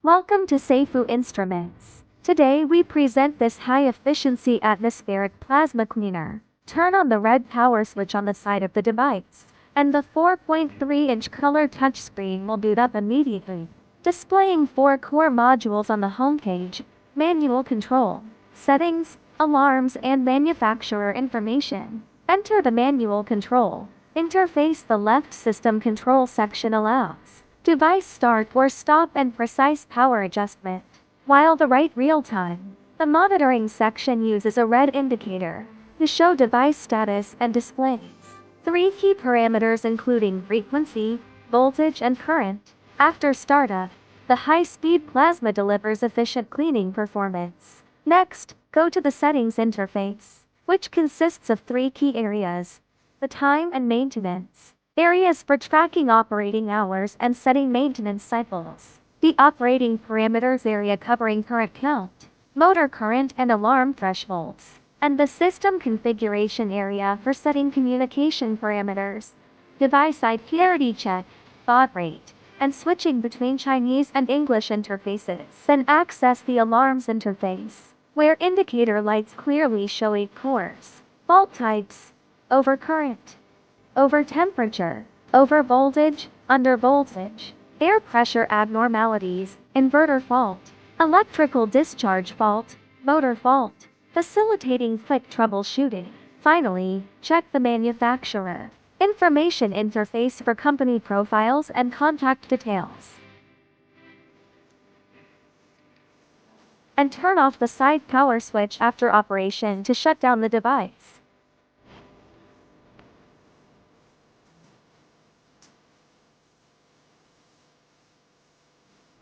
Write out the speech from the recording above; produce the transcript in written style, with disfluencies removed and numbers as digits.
Welcome to Seifu Instruments. Today we present this high-efficiency atmospheric plasma cleaner. Turn on the red power switch on the side of the device, and the 4.3-inch color touchscreen will boot up immediately, displaying 4 core modules on the homepage: manual control, settings, alarms, and manufacturer information. Enter the manual control interface. The left system control section allows device start or stop and precise power adjustment, while the right real-time. The monitoring section uses a red indicator to show device status and displays 3 key parameters including frequency, voltage, and current. After startup, the high-speed plasma delivers efficient cleaning performance. Next, go to the settings interface, which consists of 3 key areas: the time and maintenance areas for tracking operating hours and setting maintenance cycles; the operating parameters area covering current count, motor current, and alarm thresholds; and the system configuration area for setting communication parameters, device IP parity check, baud rate, and switching between Chinese and English interfaces. Then access the alarms interface, where indicator lights clearly show 8 cores, fault types: overcurrent, over temperature, over voltage, under voltage, air pressure abnormalities, inverter fault, electrical discharge fault, motor fault, facilitating quick troubleshooting. Finally, check the manufacturer information interface for company profiles and contact details. And turn off the side power switch after operation to shut down the device.